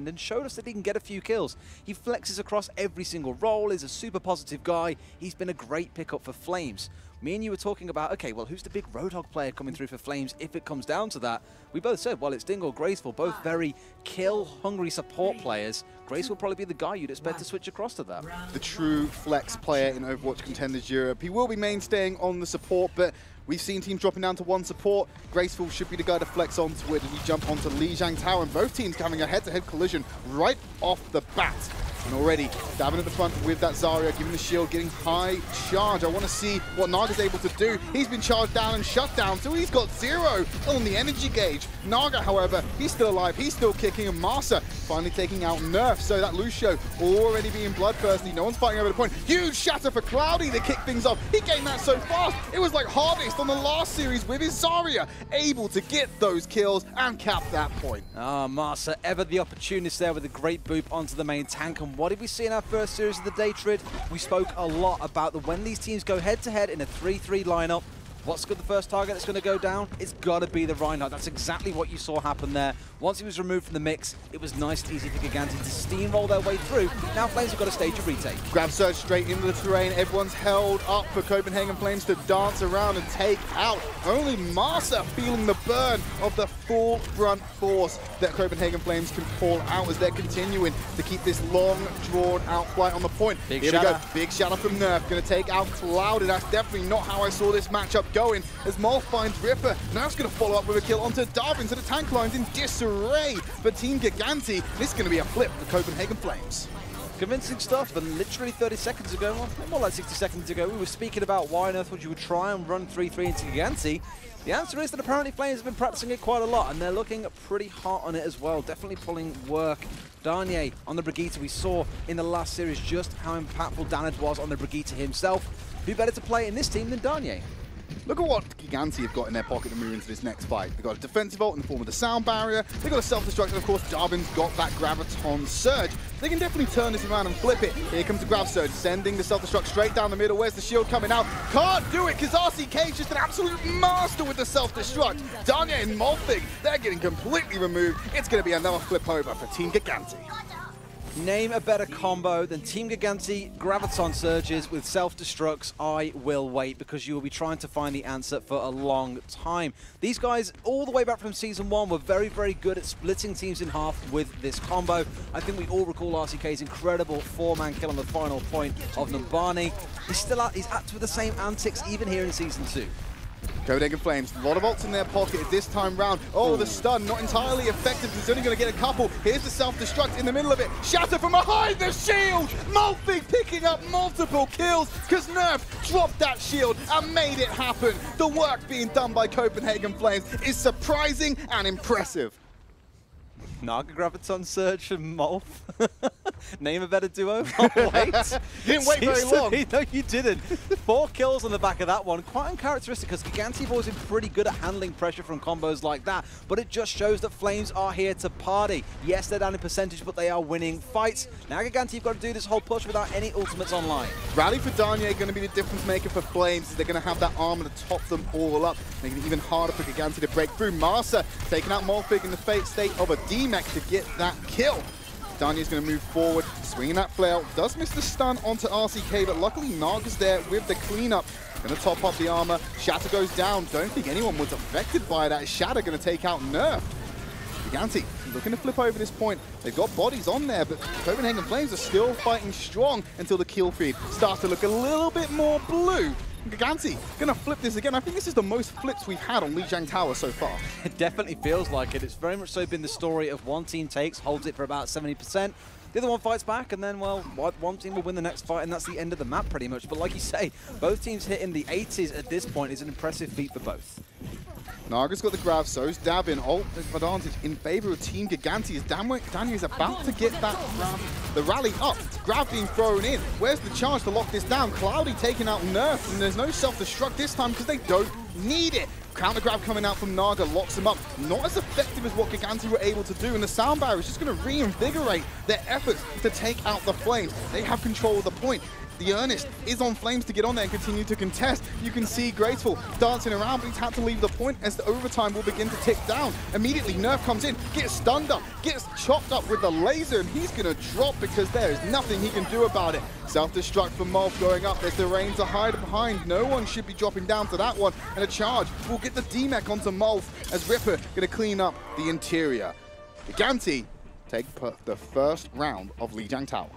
end and showed us that he can get a few kills. He flexes across every single role, is a super positive guy. He's been a great pickup for Flames. Me and you were talking about, okay, well, who's the big Roadhog player coming through for Flames if it comes down to that? We both said, well, it's Dingle, Graceful, both very kill-hungry support players. Grace will probably be the guy you'd expect to switch across to that. The true flex player in Overwatch Contenders Europe. He will be mainstaying on the support, but we've seen teams dropping down to one support. Graceful should be the guy to flex onto it as we jump onto Lijiang Tower, and both teams having a head-to-head collision right off the bat. And already dabbing at the front with that Zarya, giving the shield, getting high charge. I want to see what Naga's able to do. He's been charged down and shut down, so he's got 0 on the energy gauge. Naga, however, he's still alive, he's still kicking, and Marsa finally taking out Nerf. So that Lucio already being bloodthirsty. No one's fighting over the point. Huge shatter for Cloudy to kick things off. He gained that so fast. It was like Harvest on the last series with his Zarya, able to get those kills and cap that point. Ah, Marsa, ever the opportunist there with a great boop onto the main tank. And what did we see in our first series of the day, Tridd? We spoke a lot about when these teams go head-to-head in a 3-3 lineup, what's the first target that's going to go down? It's got to be the Reinhardt. That's exactly what you saw happen there. Once he was removed from the mix, it was nice and easy for Gigantti to steamroll their way through. Now Flames have got a stage of retake. Grab surge straight into the terrain. Everyone's held up for Copenhagen Flames to dance around and take out. Only Marsa feeling the burn of the full front force that Copenhagen Flames can call out as they're continuing to keep this long, drawn-out fight on the point. Here we go. Big shadow from Nerf. Going to take out Cloudy. That's definitely not how I saw this matchup going as Moll finds Ripper. Now it's going to follow up with a kill onto Darwin, so the tank line's in disarray for Team Gigantti. This is going to be a flip for Copenhagen Flames. Convincing stuff, but literally 30 seconds ago, well, more like 60 seconds ago, we were speaking about why on earth would you try and run 3-3 into Gigantti. The answer is that apparently Flames have been practicing it quite a lot, and they're looking pretty hot on it as well, definitely pulling work. Darnier on the Brigitte, we saw in the last series just how impactful Danad was on the Brigitte himself. Who better to play in this team than Darnier? Look at what Gigantti have got in their pocket to move into this next fight. They've got a defensive ult in the form of the sound barrier. They've got a self-destruct, and of course, Darwin's got that Graviton Surge. They can definitely turn this around and flip it. Here comes the Grav Surge, sending the self-destruct straight down the middle. Where's the shield coming out? Can't do it, because RCK is just an absolute master with the self-destruct. Danya and Molfig, they're getting completely removed. It's going to be another flip over for Team Gigantti. Name a better combo than Team Gigantti, Graviton Surges with self-destructs. I will wait, because you will be trying to find the answer for a long time. These guys, all the way back from Season 1, were very, very good at splitting teams in half with this combo. I think we all recall RCK's incredible 4-man kill on the final point of Numbani. He's at with the same antics even here in Season 2. Copenhagen Flames, a lot of ults in their pocket this time round. Oh, the stun, not entirely effective. He's only going to get a couple. Here's the self-destruct in the middle of it. Shatter from behind the shield! Molfig picking up multiple kills because Nerf dropped that shield and made it happen. The work being done by Copenhagen Flames is surprising and impressive. Naga Graviton Surge from Molf. Name a better duo? Oh, wait. You didn't wait very long. No, you didn't. 4 kills on the back of that one. Quite uncharacteristic, because Gigantti have always been pretty good at handling pressure from combos like that, but it just shows that Flames are here to party. Yes, they're down in percentage, but they are winning fights. Now Gigantti have got to do this whole push without any ultimates online. Rally for Darnier going to be the difference maker for Flames. They're going to have that armor to top them all up, making it even harder for Gigantti to break through. Marsa taking out Molfig in the state of a D-Mech to get that kill. Danya's going to move forward, swinging that flare. Does miss the stun onto RCK, but luckily Naga's there with the cleanup. Going to top up the armor. Shatter goes down. Don't think anyone was affected by that. Shatter going to take out Nerf. Gigantti looking to flip over this point. They've got bodies on there, but Copenhagen Flames are still fighting strong until the kill feed starts to look a little bit more blue. Gigantti gonna flip this again. I think this is the most flips we've had on Lijiang Tower so far. It definitely feels like it. It's very much so been the story of one team takes, holds it for about 70%. The other one fights back, and then, well, one team will win the next fight, and that's the end of the map pretty much. But like you say, both teams hitting the 80s at this point is an impressive feat for both. Naga's got the grab, so's Davin. Ult advantage in favor of Team Gigantti as Daniel is about to get that grab, the rally up. Grab being thrown in. Where's the charge to lock this down? Cloudy taking out Nerf, and there's no self-destruct this time because they don't need it. Counter grab coming out from Naga, locks him up. Not as effective as what Gigantti were able to do, and the sound barrier is just going to reinvigorate their efforts to take out the Flames. They have control of the point. The Earnest is on Flames to get on there and continue to contest. You can see Graceful dancing around, but he's had to leave the point as the overtime will begin to tick down. Immediately, Nerf comes in, gets stunned up, gets chopped up with the laser, and he's going to drop because there is nothing he can do about it. Self-destruct for Molf going up. There's the rain to hide behind. No one should be dropping down to that one. And a charge will get the D-Mech onto Molf as Ripper going to clean up the interior. Gigantti take the first round of Lijiang Tower.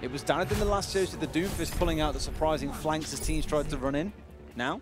It was damaged in the last series with the Doomfist pulling out the surprising flanks as teams tried to run in. Now,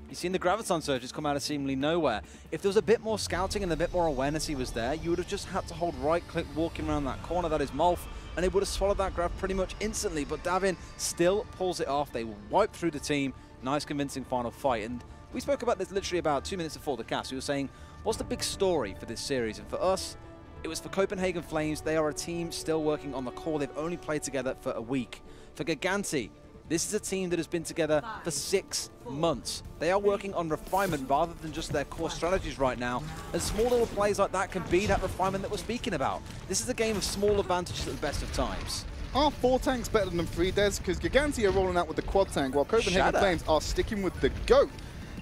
you've seen the Graviton Surges come out of seemingly nowhere. If there was a bit more scouting and a bit more awareness he was there, you would have just had to hold right-click walking around that corner, that is Molf, and it would have swallowed that grab pretty much instantly. But Davin still pulls it off. They wipe through the team. Nice, convincing final fight. And we spoke about this literally about 2 minutes before the cast. We were saying, what's the big story for this series? And for us, it was for Copenhagen Flames. They are a team still working on the core. They've only played together for a week. For Gigantti, this is a team that has been together for 6 months. They are working on refinement rather than just their core strategies right now. And small little plays like that can be that refinement that we're speaking about. This is a game of small advantages at the best of times. Are 4 tanks better than 3, Des? Because Gigantti are rolling out with the quad tank, while Copenhagen Flames are sticking with the GOAT.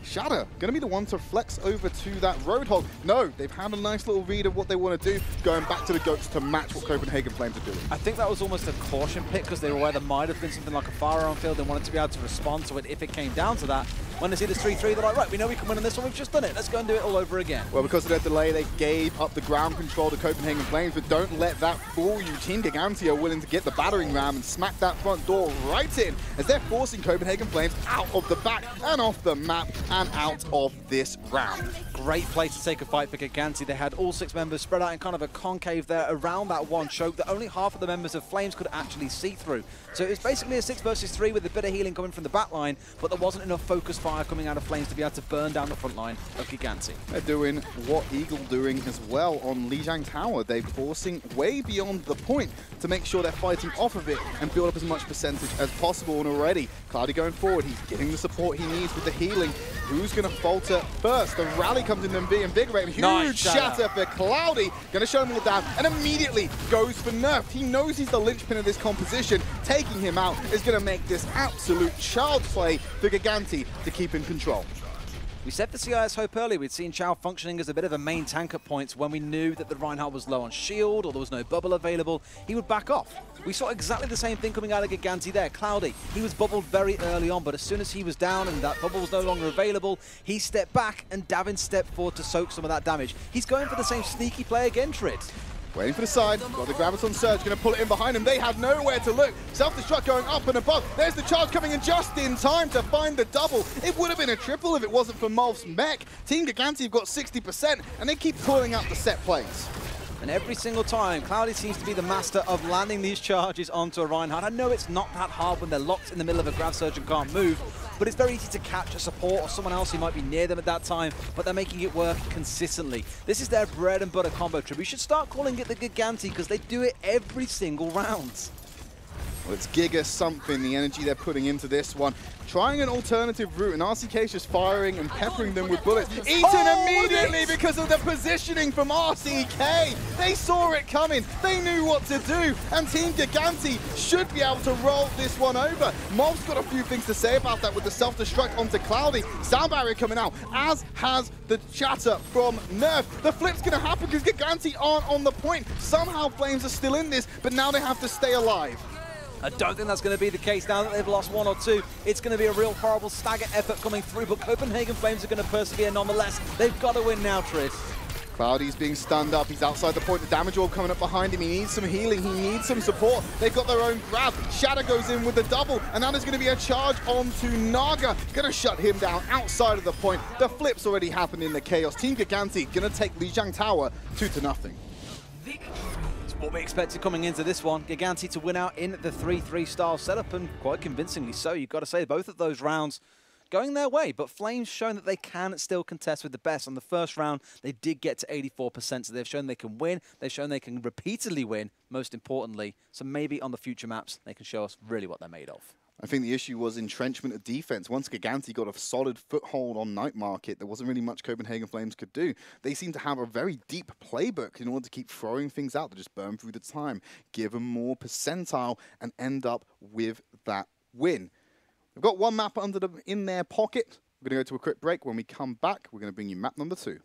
Shatter going to be the one to flex over to that Roadhog. No, they've had a nice little read of what they want to do, going back to the GOATs to match what Copenhagen Flames are doing. I think that was almost a caution pick because they were aware there might have been something like a firearm field and wanted to be able to respond to it if it came down to that. When they see this 3-3, they're like, right, we know we can win on this one, we've just done it. Let's go and do it all over again. Well, because of their delay, they gave up the ground control to Copenhagen Flames, but don't let that fool you. Team Gigantti are willing to get the battering ram and smack that front door right in as they're forcing Copenhagen Flames out of the back and off the map and out of this round. Great place to take a fight for Gigantti. They had all 6 members spread out in kind of a concave there around that one choke that only half of the members of Flames could actually see through. So it was basically a 6 versus 3 with a bit of healing coming from the back line, but there wasn't enough focus fire coming out of Flames to be able to burn down the front line of Gigantti. They're doing what Eagle doing as well on Lijiang Tower. They're forcing way beyond the point to make sure they're fighting off of it and build up as much percentage as possible. And already, Cloudy going forward, he's getting the support he needs with the healing. Who's going to falter first? The rally comes in and be invigorating. Huge nice shatter for Cloudy. Going to show him all down and immediately goes for Nerf. He knows he's the linchpin of this composition. Taking him out is going to make this absolute child's play for Gigantti to keep in control. We said for CIS Hope earlier we'd seen Chow functioning as a bit of a main tank at points when we knew that the Reinhardt was low on shield or there was no bubble available. He would back off. We saw exactly the same thing coming out of Gigantti there. Cloudy, he was bubbled very early on, but as soon as he was down and that bubble was no longer available, he stepped back and Davin stepped forward to soak some of that damage. He's going for the same sneaky play again, Tridd. Waiting for the side, got the Graviton Surge, going to pull it in behind him. They have nowhere to look. Self-destruct going up and above. There's the charge coming in just in time to find the double. It would have been a triple if it wasn't for Molf's mech. Team Gigantti have got 60%, and they keep pulling out the set plays. And every single time, Cloudy seems to be the master of landing these charges onto a Reinhardt. I know it's not that hard when they're locked in the middle of a Grav Surge and can't move, but it's very easy to catch a support or someone else who might be near them at that time, but they're making it work consistently. This is their bread and butter combo trip. We should start calling it the Gigantti because they do it every single round. Well, it's Giga something, the energy they're putting into this one. Trying an alternative route, and RCK's just firing and peppering them with bullets. Eaten immediately because of the positioning from RCK. They saw it coming. They knew what to do. And Team Gigantti should be able to roll this one over. Molf's got a few things to say about that with the self-destruct onto Cloudy. Sound barrier coming out, as has the chatter from Nerf. The flip's going to happen because Gigantti aren't on the point. Somehow Flames are still in this, but now they have to stay alive. I don't think that's going to be the case now that they've lost 1 or 2. It's going to be a real horrible stagger effort coming through, but Copenhagen Flames are going to persevere nonetheless. They've got to win now, Tridd. Cloudy's being stunned up. He's outside the point. The damage orb coming up behind him. He needs some healing. He needs some support. They've got their own grab. Shatter goes in with the double, and now there's going to be a charge onto Naga. Going to shut him down outside of the point. The flip's already happened in the chaos. Team Gigantti going to take Lijiang Tower 2-0. What we expected coming into this one, Gigantti to win out in the 3-3 style setup, and quite convincingly so. You've got to say both of those rounds going their way, but Flames shown that they can still contest with the best. On the first round, they did get to 84%, so they've shown they can win. They've shown they can repeatedly win, most importantly. So maybe on the future maps, they can show us really what they're made of. I think the issue was entrenchment of defense. Once Gigantti got a solid foothold on Night Market, there wasn't really much Copenhagen Flames could do. They seem to have a very deep playbook in order to keep throwing things out that just burn through the time, give them more percentile, and end up with that win. We've got one map in their pocket. We're going to go to a quick break. When we come back, we're going to bring you map number 2.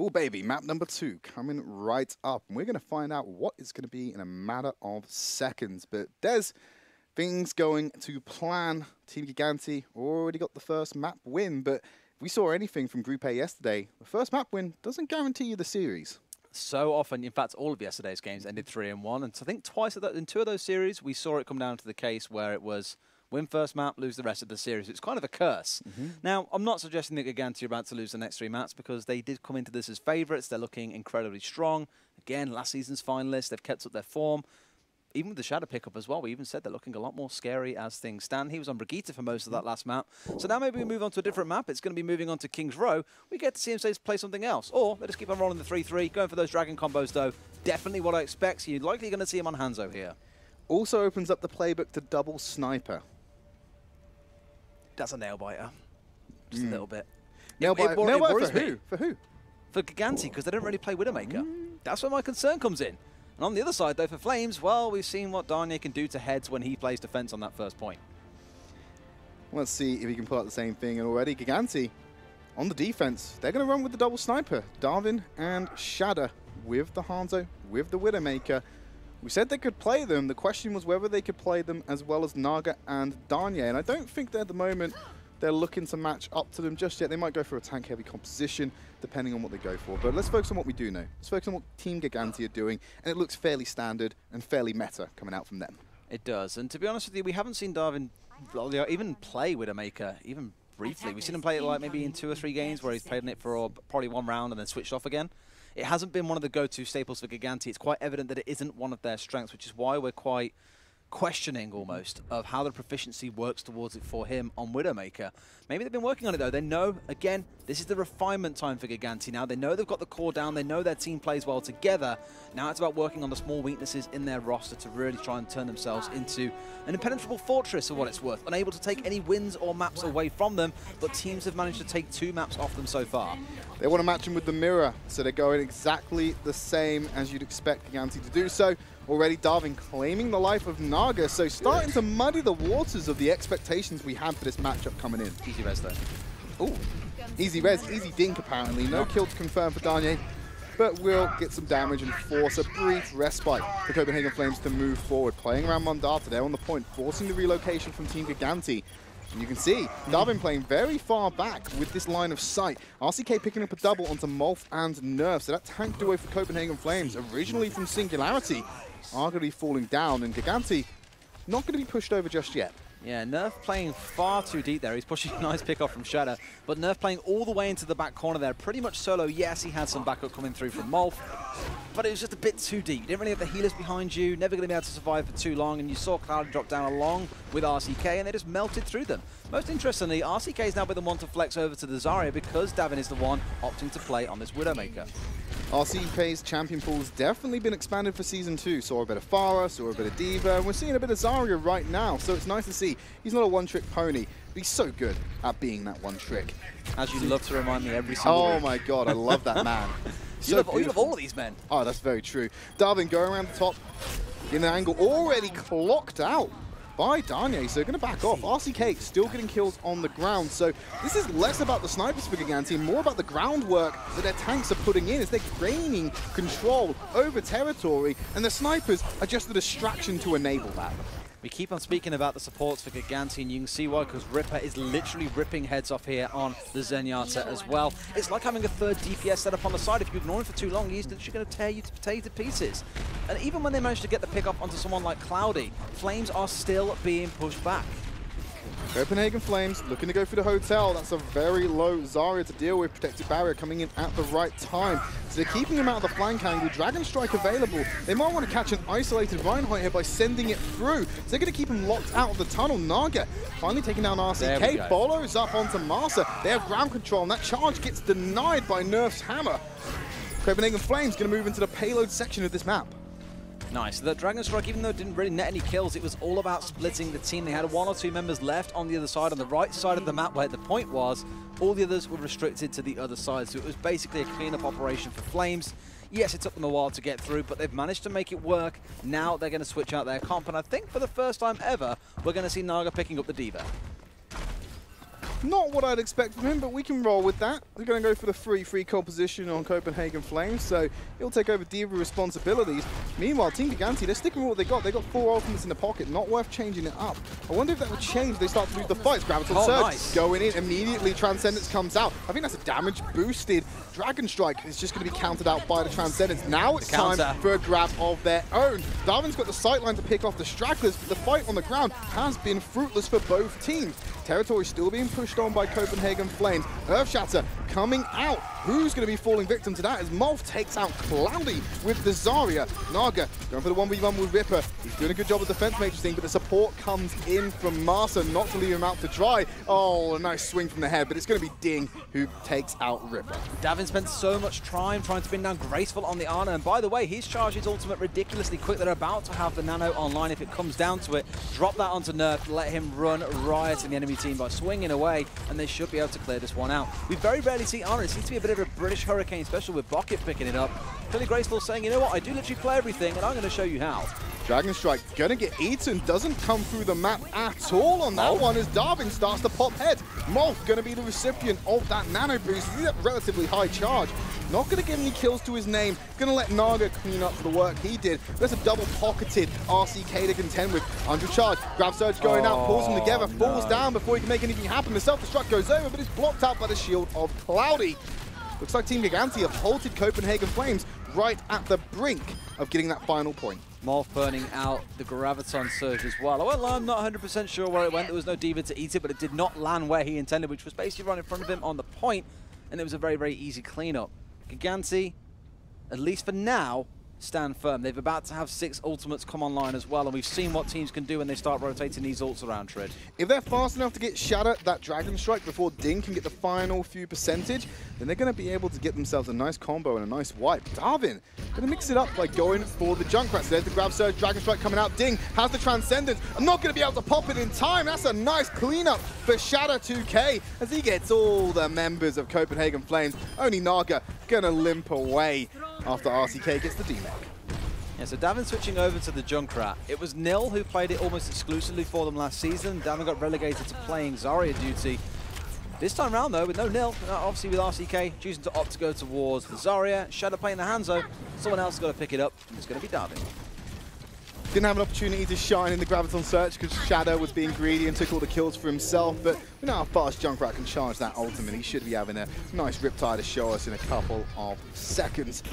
Oh, baby, map number 2 coming right up. And we're going to find out what it's going to be in a matter of seconds. But Des, things going to plan. Team Gigantti already got the first map win. But if we saw anything from Group A yesterday, the first map win doesn't guarantee you the series. So often, in fact, all of yesterday's games ended 3-1. And so I think twice in 2 of those series, we saw it come down to the case where it was win first map, lose the rest of the series. It's kind of a curse. Now, I'm not suggesting that Gigantti are about to lose the next 3 maps because they did come into this as favourites. They're looking incredibly strong. Again, last season's finalists. They've kept up their form. Even with the Shadow pickup as well, we even said they're looking a lot more scary as things stand. He was on Brigitte for most of that last map. So now maybe we move on to a different map. It's going to be moving on to King's Row. We get to see him play something else. Or they just keep on rolling the 3-3, going for those dragon combos, though. Definitely what I expect. So you're likely going to see him on Hanzo here. Also opens up the playbook to double sniper. That's a nail-biter. Just a little bit. Nail-biter for who? For who? For Gigantti, because they don't really play Widowmaker. That's where my concern comes in. And on the other side, though, for Flames, well, we've seen what Darnier can do to heads when he plays defense on that first point. Let's see if he can pull out the same thing. And already, Gigantti, on the defense, they're going to run with the double sniper. Darwin and Shadow with the Hanzo, with the Widowmaker. We said they could play them. The question was whether they could play them as well as Naga and Darnier. And I don't think that at the moment they're looking to match up to them just yet. They might go for a tank-heavy composition, depending on what they go for. But let's focus on what we do know. Let's focus on what Team Gigantti are doing. And it looks fairly standard and fairly meta coming out from them. It does. And to be honest with you, we haven't seen Darwin even play Widowmaker, even briefly. We've seen him play it like maybe in 2 or 3 games where he's played in it for probably 1 round and then switched off again. It hasn't been one of the go-to staples for Gigantti. It's quite evident that it isn't one of their strengths, which is why we're quite questioning almost of how the proficiency works towards it for him on Widowmaker. Maybe they've been working on it though. They know, again, this is the refinement time for Gigantti now. They know they've got the core down. They know their team plays well together. Now it's about working on the small weaknesses in their roster to really try and turn themselves into an impenetrable fortress for what it's worth. Unable to take any wins or maps away from them, but teams have managed to take 2 maps off them so far. They want to match him with the mirror, so they're going exactly the same as you'd expect Gigantti to do so. Already Darwin claiming the life of Naga, so starting to muddy the waters of the expectations we had for this matchup coming in. Easy res though. Ooh, easy res, easy dink apparently. No kill to confirm for Darnier. but will get some damage and force a brief respite for Copenhagen Flames to move forward. Playing around Mondata there on the point, forcing the relocation from Team Gigantti. And you can see Darwin playing very far back with this line of sight. RCK picking up a double onto Molf and Nerf, so that tanked away for Copenhagen Flames, originally from Singularity, arguably falling down, and Gigantti not going to be pushed over just yet. Yeah, Nerf playing far too deep there. He's pushing a nice pick off from Shadow, but Nerf playing all the way into the back corner there, pretty much solo. Yes, he had some backup coming through from Molf, but it was just a bit too deep. You didn't really have the healers behind you, never going to be able to survive for too long, and you saw Cloud drop down along with RCK, and they just melted through them. Most interestingly, RCK is now with the one to flex over to the Zarya because Davin is the one opting to play on this Widowmaker. RCK's champion pool's definitely been expanded for Season 2. Saw a bit of Pharah, saw a bit of D.Va, and we're seeing a bit of Zarya right now, so it's nice to see. He's not a one-trick pony, but he's so good at being that one trick. As you love to remind me every single week. My god, I love that man. You love all of these men. Oh, that's very true. Darwin going around the top in the angle, already clocked out by Danye, so going to back off. RCK still getting kills on the ground, so this is less about the snipers for Gigantti and more about the groundwork that their tanks are putting in as they're gaining control over territory, and the snipers are just a distraction to enable that. We keep on speaking about the supports for Gigantti, and you can see why, because Ripper is literally ripping heads off here on the Zenyatta as well. It's like having a third DPS set up on the side. If you ignore him for too long, he's literally going to tear you to pieces. And even when they manage to get the pick up onto someone like Cloudy, Flames are still being pushed back. Copenhagen Flames looking to go for the hotel. That's a very low Zarya to deal with. Protected barrier coming in at the right time. So they're keeping him out of the flank angle. Dragon Strike available. They might want to catch an isolated Reinhardt here by sending it through. So they're going to keep him locked out of the tunnel. Naga finally taking down RCK. Follows up onto Marsa. They have ground control, and that charge gets denied by Nerf's hammer. Copenhagen Flames going to move into the payload section of this map. Nice. The Dragon Strike, even though it didn't really net any kills, it was all about splitting the team. They had one or two members left on the other side, on the right side of the map where the point was. All the others were restricted to the other side, so it was basically a cleanup operation for Flames. Yes, it took them a while to get through, but they've managed to make it work. Now they're going to switch out their comp, and I think for the first time ever, we're going to see Naga picking up the D.Va. Not what I'd expect from him, but we can roll with that. We're going to go for the free kill position on Copenhagen Flames, so he'll take over D.Va responsibilities. Meanwhile, Team Gigantti, they're sticking with what they got. They got 4 ultimates in the pocket, not worth changing it up. I wonder if that would change if they start to lose the fights. Graviton Surge nice. Going in immediately. Transcendence comes out. I think that's a damage boosted Dragon Strike. It's just going to be countered out by the Transcendence. Now it's time for a grab of their own. Darwin's got the sightline to pick off the stragglers, but the fight on the ground has been fruitless for both teams. Territory still being pushed on by Copenhagen Flames. Earthshatter coming out. Who's going to be falling victim to that as Molf takes out Cloudy with the Zarya. Naga going for the 1v1 with Ripper. He's doing a good job of defense matrix thing, but the support comes in from Marsa, not to leave him out to dry. Oh, a nice swing from the head, but it's going to be Ding who takes out Ripper. Davin spent so much time trying to pin down Graceful on the Ana, and by the way, he's charged his ultimate ridiculously quick. They're about to have the Nano online if it comes down to it. Drop that onto Nerf, let him run riot in the enemy team by swinging away, and they should be able to clear this one out. We very rarely see Ana. It seems to be a bit of a British hurricane, especially with Bucket picking it up. Clearly Graceful saying, you know what, I do literally play everything, and I'm going to show you how. Dragon Strike gonna get eaten, doesn't come through the map at all on that one as Darwin starts to pop head. Molf gonna be the recipient of that nano boost, that relatively high charge. Not gonna get any kills to his name, gonna let Naga clean up for the work he did. There's a double pocketed RCK to contend with. Under charge, grab surge going out, pulls them together, falls down before he can make anything happen. The self-destruct goes over, but it's blocked out by the shield of Cloudy. Looks like Team Gigantti have halted Copenhagen Flames right at the brink of getting that final point. Molf burning out the Graviton Surge as well. I won't lie, I'm not 100% sure where it went. There was no D.Va to eat it, but it did not land where he intended, which was basically right in front of him on the point, and it was a very, very easy cleanup. Gigantti, at least for now, stand firm. They're about to have 6 ultimates come online as well, and we've seen what teams can do when they start rotating these ults around, Tridd. If they're fast enough to get Shatter that Dragon Strike before Ding can get the final few percentage, then they're going to be able to get themselves a nice combo and a nice wipe. Darwin going to mix it up by going for the Junkrat. So there's the Grab Surge, Dragon Strike coming out. Ding has the Transcendence. I'm not going to be able to pop it in time. That's a nice cleanup for Shatter 2K as he gets all the members of Copenhagen Flames. Only Naga going to limp away after RCK gets the D-Mech. Yeah, so Davin switching over to the Junkrat. It was Nil who played it almost exclusively for them last season. Davin got relegated to playing Zarya duty. This time round, though, with no nil, obviously with RCK choosing to opt to go towards the Zarya, Shadow playing the Hanzo, someone else has got to pick it up, and it's going to be Darwin. Didn't have an opportunity to shine in the Graviton search because Shadow was being greedy and took all the kills for himself, but we know how fast Junkrat can charge that ultimate. He should be having a nice Riptide to show us in a couple of seconds.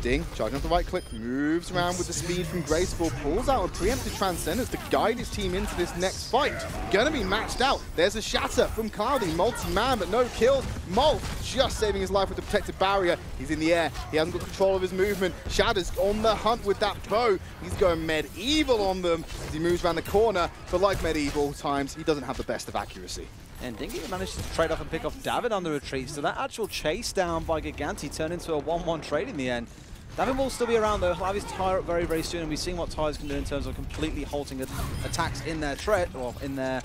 Ding, charging off the right click, moves around with the speed from Graceful, pulls out a preemptive Transcendence to guide his team into this next fight. Gonna be matched out. There's a shatter from Cloudy, multi-man but no kills. Molt just saving his life with the protective barrier. He's in the air, he hasn't got control of his movement. Shadow's on the hunt with that bow. He's going medieval on them as he moves around the corner, but like medieval times, he doesn't have the best of accuracy. And Dingy managed to trade off and pick off Davin on the retreat, so that actual chase down by Gigantti turned into a 1-1 trade in the end. Davin will still be around though, he'll have his Tyre up very, very soon, and we've seen what Tyres can do in terms of completely halting attacks in their tread, or in their...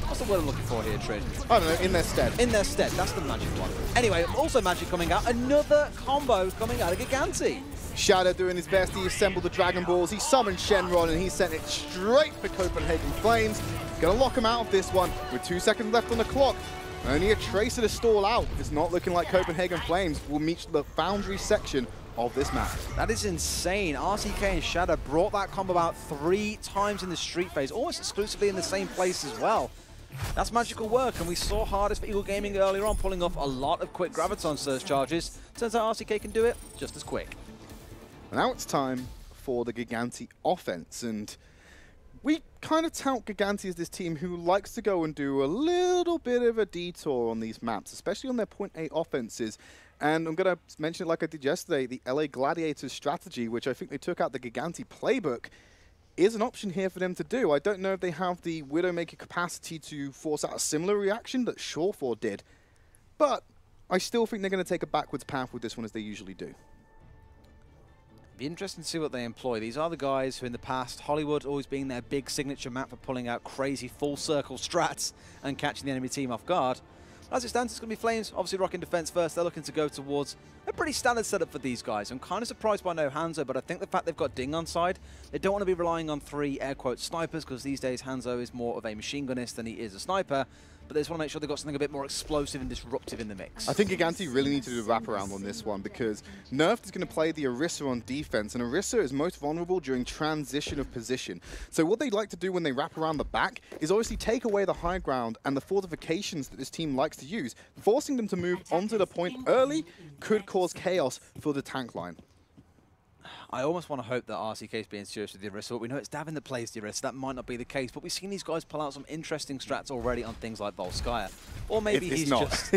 What's the word I'm looking for here, Tridd? I don't know, in their stead. In their stead, that's the magic one. Anyway, also magic coming out, another combo coming out of Gigantti. Shadow doing his best, he assembled the Dragon Balls, he summoned Shenron and he sent it straight for Copenhagen Flames. Gonna lock him out of this one with 2 seconds left on the clock. Only a Tracer to stall out. It's not looking like Copenhagen Flames will meet the Foundry section of this map. That is insane. RCK and Shadow brought that combo out 3 times in the street phase, almost exclusively in the same place as well. That's magical work, and we saw Hardest for Eagle Gaming earlier on, pulling off a lot of quick Graviton surge charges. Turns out RCK can do it just as quick. Now it's time for the Gigantti offense, and we kind of tout Gigantti as this team who likes to go and do a little bit of a detour on these maps, especially on their point A offenses. And I'm going to mention it like I did yesterday, the LA Gladiators strategy, which I think they took out the Gigantti playbook, is an option here for them to do. I don't know if they have the Widowmaker capacity to force out a similar reaction that Shawford did, but I still think they're going to take a backwards path with this one as they usually do. Be interesting to see what they employ. These are the guys who in the past, Hollywood always being their big signature map for pulling out crazy full circle strats and catching the enemy team off guard. As it stands, it's going to be Flames, obviously rocking defense first. They're looking to go towards a pretty standard setup for these guys. I'm kind of surprised by no Hanzo, but I think the fact they've got Ding on side, they don't want to be relying on 3 air quote snipers, because these days Hanzo is more of a machine gunist than he is a sniper. But they just want to make sure they've got something a bit more explosive and disruptive in the mix. I think Gigantti really need to do a wraparound on this one, because Nerf is going to play the Orisa on defense, and Orisa is most vulnerable during transition of position. So what they like to do when they wrap around the back is obviously take away the high ground and the fortifications that this team likes to use. Forcing them to move onto the point early could cause chaos for the tank line. I almost want to hope that RCK is being serious with the Orisa, but we know it's Davin that plays the Orisa. That might not be the case, but we've seen these guys pull out some interesting strats already on things like Volskaya. Or maybe he's just...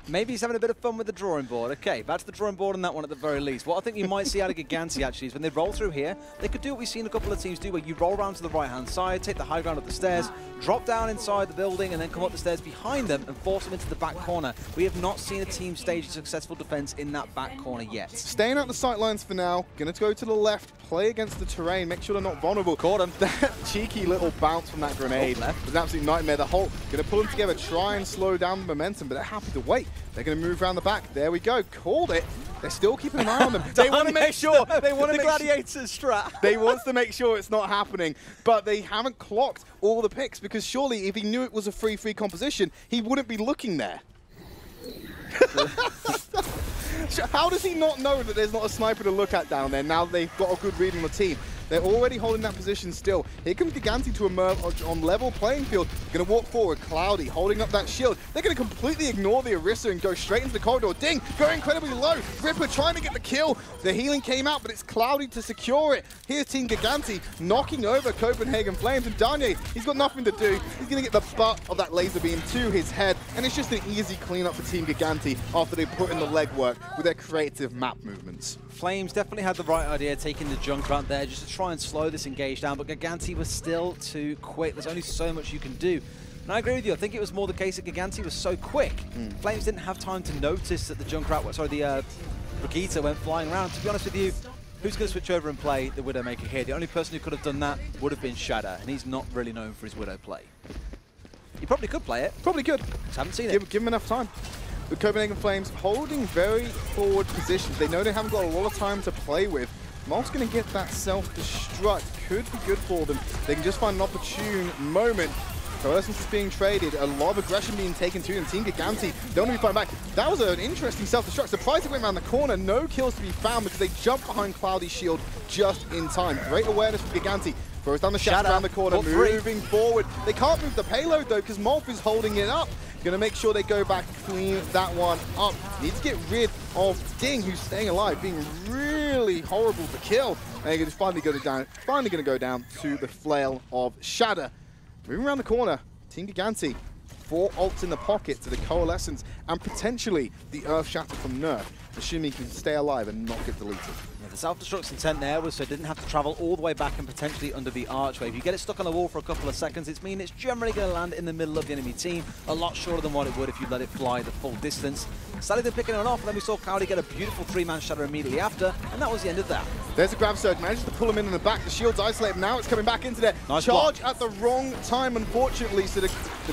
Maybe he's having a bit of fun with the drawing board. Okay, back to the drawing board on that one at the very least. What I think you might see out of Gigantti actually is when they roll through here, they could do what we've seen a couple of teams do, where you roll around to the right-hand side, take the high ground up the stairs, drop down inside the building, and then come up the stairs behind them and force them into the back corner. We have not seen a team stage a successful defense in that back corner yet. Staying out the sight lines for now. Going to go to the left, play against the terrain, make sure they're not vulnerable. Caught him. That cheeky little bounce from that grenade was an absolute nightmare. The Holt going to pull them together, try and slow down the momentum, but they're happy to wait. They're going to move around the back. There we go. Called it. They're still keeping an eye on them. They want to make sure. They want to make Gladiators strat. They want to make sure it's not happening, but they haven't clocked all the picks, because surely if he knew it was a free composition, he wouldn't be looking there. How does he not know that there's not a sniper to look at down there now they've got a good read on the team? They're already holding that position still. Here comes Gigantti to emerge on level playing field. Going to walk forward. Cloudy holding up that shield. They're going to completely ignore the Orisa and go straight into the corridor. Ding! Going incredibly low. Ripper trying to get the kill. The healing came out, but it's Cloudy to secure it. Here's Team Gigantti knocking over Copenhagen Flames. And Danye, he's got nothing to do. He's going to get the butt of that laser beam to his head. And it's just an easy cleanup for Team Gigantti after they put in the legwork with their creative map movements. Flames definitely had the right idea, taking the Junkrat there just to try and slow this engage down, but Gigantti was still too quick. There's only so much you can do. And I agree with you. I think it was more the case that Gigantti was so quick. Flames didn't have time to notice that the Junkrat, sorry, the Brigitte went flying around. To be honest with you, who's going to switch over and play the Widowmaker here? The only person who could have done that would have been Shadow, and he's not really known for his Widow play. He probably could play it. Probably could. Just haven't seen it. Give him enough time. The Copenhagen Flames holding very forward positions. They know they haven't got a lot of time to play with. Molt's going to get that self-destruct. Could be good for them. They can just find an opportune moment. Coalescence is being traded, a lot of aggression being taken to them. Team Gigantti don't want to be fighting back. That was an interesting self-destruct. Surprised it went around the corner. No kills to be found because they jumped behind Cloudy's shield just in time. Great awareness from Gigantti. Throws down the shaft around the corner, moving forward. They can't move the payload though because Molf is holding it up. Gonna make sure they go back, clean that one up. Need to get rid of Ding, who's staying alive, being really horrible to kill. And it's finally gonna go down to the flail of Shatter. Moving around the corner, Team Gigantti, 4 ults in the pocket to the Coalescence, and potentially the Earth Shatter from Nerf, assuming he can stay alive and not get deleted. Yeah, the self-destruct's intent there was so it didn't have to travel all the way back and potentially under the archway. If you get it stuck on the wall for a couple of seconds, it's generally going to land in the middle of the enemy team, a lot shorter than what it would if you let it fly the full distance. Sadly, they're picking it off, and then we saw Cloudy get a beautiful 3-man shatter immediately after, and that was the end of that. There's a grab surge, manages to pull him in the back. The shield's isolated. Now it's coming back into there. Nice charge block. at the wrong time, unfortunately. So the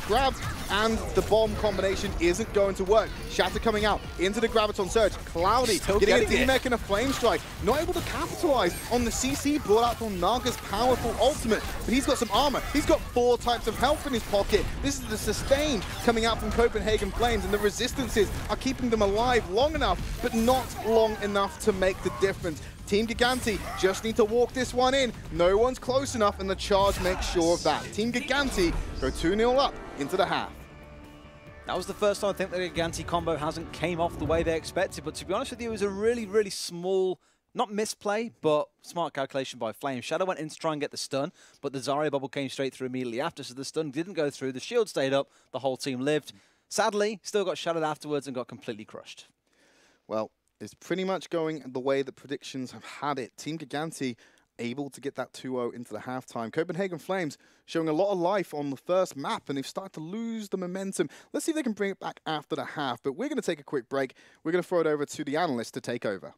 grab and the bomb combination isn't going to work. Shatter coming out into the Graviton surge. Cloudy getting a D-Mech and a Flame Strike. Not able to capitalize on the CC brought out from Naga's powerful ultimate. But he's got some armor. He's got 4 types of health in his pocket. This is the sustain coming out from Copenhagen Flames, and the resistances are keeping them alive long enough, but not long enough to make the difference. Team Gigantti just need to walk this one in. No one's close enough, and the charge makes sure of that. Team Gigantti go 2-0 up into the half. That was the first time I think the Gigantti combo hasn't came off the way they expected, but to be honest with you, it was a really, really small, not misplay, but smart calculation by Flame. Shadow went in to try and get the stun, but the Zarya bubble came straight through immediately after, so the stun didn't go through, the shield stayed up, the whole team lived. Sadly, still got shadowed afterwards and got completely crushed. Well, it's pretty much going the way that predictions have had it. Team Gigantti able to get that 2-0 into the halftime. Copenhagen Flames showing a lot of life on the first map, and they've started to lose the momentum. Let's see if they can bring it back after the half, but we're going to take a quick break. We're going to throw it over to the analyst to take over.